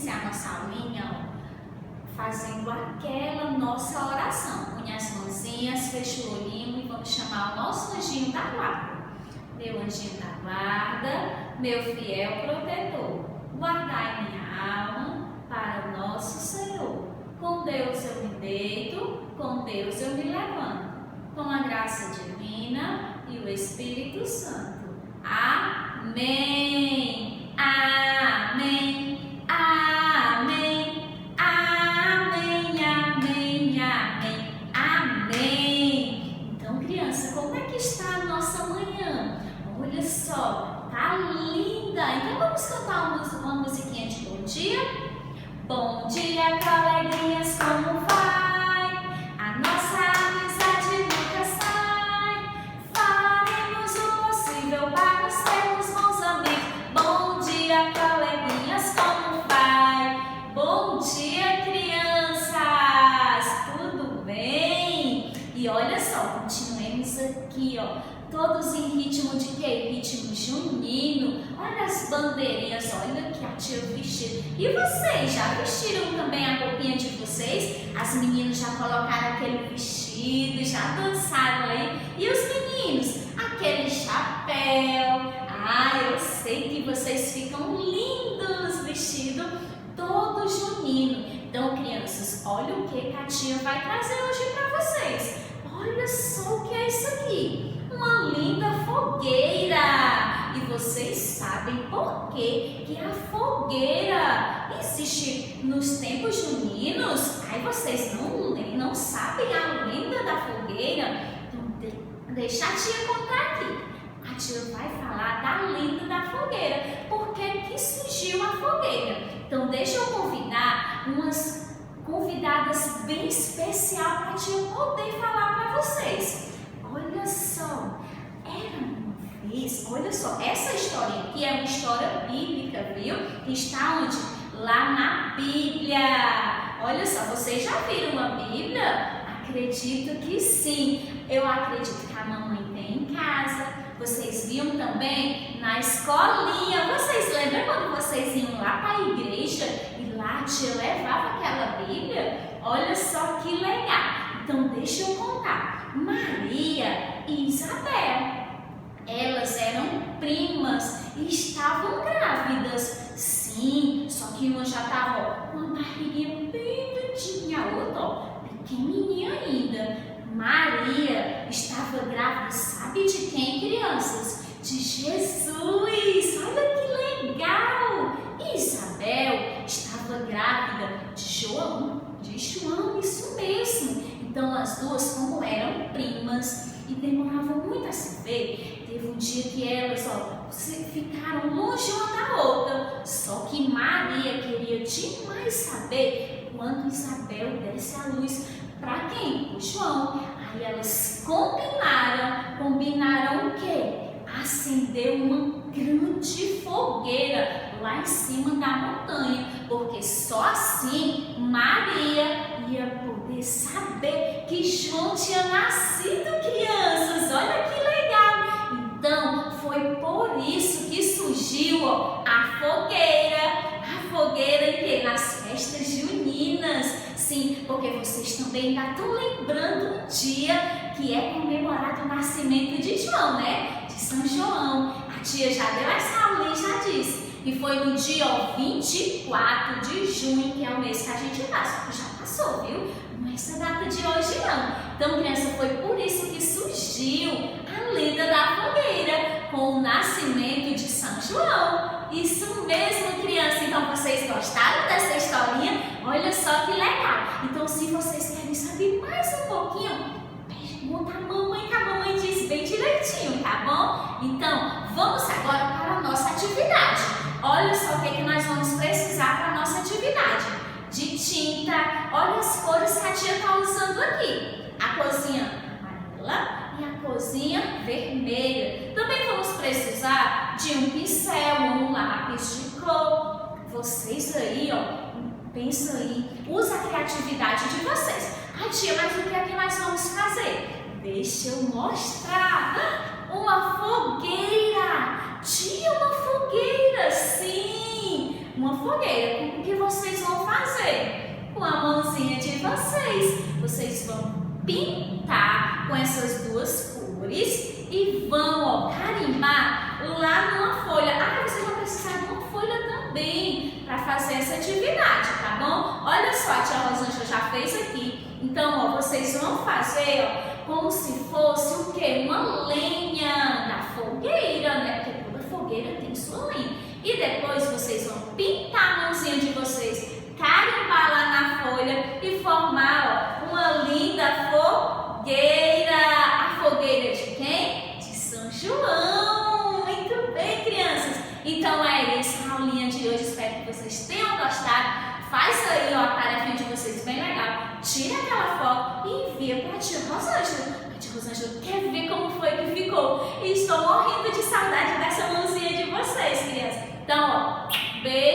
iniciar nossa aulinha, fazendo aquela nossa oração. Põe as mãozinhas, fecha o olhinho e vamos chamar o nosso anjinho da guarda. Meu anjinho da guarda, meu fiel protetor, guardai minha alma para o nosso Senhor. Com Deus eu me deito, com Deus eu me levanto, com a graça divina e o Espírito Santo. Amém, amém, amém, amém, amém, amém, amém. Então, criança, como é que está a nossa manhã? Olha só, tá linda. Então, vamos cantar uma musiquinha de bom dia? Bom dia, coleguinhas, como vai? A nossa amizade nunca sai. Faremos o possível para sermos bons amigos. Bom dia, coleguinhas, como vai? Bom dia, crianças! Tudo bem? E olha só, continuemos aqui, todos em ritmo de quê? Ritmo junino. Olha as bandeirinhas, olha que a tia vestiu. E vocês, já vestiram também a roupinha de vocês? As meninas já colocaram aquele vestido, já dançaram aí. E os meninos? Aquele chapéu. Ah, eu sei que vocês ficam lindos vestidos todo junino. Então, crianças, olha o que a tia vai trazer hoje para vocês. Olha só o que é isso aqui. Uma linda fogueira. E vocês sabem por que a fogueira existe nos tempos juninos? Aí vocês não sabem a lenda da fogueira? Então, deixa a tia contar aqui. A tia vai falar da lenda da fogueira. Por que surgiu a fogueira? Então, deixa eu convidar umas convidadas bem especial para a tia poder falar para vocês. Olha só, olha só, essa história aqui é uma história bíblica, viu? Que está onde? Lá na Bíblia. Olha só, vocês já viram a Bíblia? Acredito que sim. Eu acredito que a mamãe tem em casa. Vocês viam também na escolinha. Vocês lembram quando vocês iam lá para a igreja e lá a tia levava aquela Bíblia? Olha só que legal. Então, deixa eu contar. Maria e Isabel, elas eram primas e estavam grávidas. Sim, só que uma já estava com uma barriguinha bem grandinha, a outra pequenininha ainda. Maria estava grávida, sabe de quem, crianças? De Jesus! Olha que legal! E Isabel estava grávida de João, isso mesmo. Então as duas, como eram primas e demoravam muito a se ver, teve um dia que elas ficaram longe uma da outra. Só que Maria queria demais saber quando Isabel desse a luz para quem? O João. Aí elas combinaram o quê? Acender uma grande fogueira lá em cima da montanha, porque só assim Maria ia poder saber que João tinha nascido, crianças. Olha que legal! Então foi por isso que surgiu a fogueira. A fogueira em quê? Nas festas juninas. Sim, porque vocês também ainda estão lembrando do dia que é comemorado o nascimento de João, né? De São João. A tia já deu essa aula e já disse. E foi no dia 24 de junho, que é o mês que a gente passa. Já passou, viu? Não é essa data de hoje, não. Então, criança, foi por isso que surgiu a lenda da fogueira, com o nascimento de São João. Isso mesmo, criança. Então, vocês gostaram dessa historinha? Olha só que legal. Então, se vocês querem saber mais um pouquinho, pergunta a mamãe, que a mamãe diz bem direitinho, tá bom? Então, vamos agora para a nossa atividade. Olha só o que nós vamos precisar para a nossa atividade. De tinta, olha as cores que a tia está usando aqui. A corzinha amarela e a corzinha vermelha. Também vamos precisar de um pincel, um lápis de cor. Vocês aí, pensa aí, usa a criatividade de vocês. Ah, tia, mas o que é que nós vamos fazer? Deixa eu mostrar. Uma fogueira. Tia, uma fogueira, sim. uma fogueira. O que vocês vão fazer? Com a mãozinha de vocês, vocês vão pintar com essas duas cores e vão, ó, carimbar lá numa folha. Ah, vocês vão precisar de uma folha também para fazer essa atividade, tá bom? Olha só, a tia Rosângela já fez aqui. Então, ó, vocês vão fazer, ó, como se fosse o quê? Uma lenha da fogueira, né? Porque toda fogueira tem sua lenha. E depois vocês vão pintar a mãozinha de vocês, carimbar lá na folha e formar, ó, uma linda fogueira. A fogueira de quem? De São João. Muito bem, crianças. Então é isso, a aulinha de hoje. Espero que vocês tenham gostado. Faz aí, ó, a tarefinha de vocês bem legal. Tira aquela foto e envia para a tia Rosângela. A tia Rosângela quer ver como foi que ficou. E estou morrendo de saudade dessa mãozinha de vocês, crianças. Então, ó, beijo.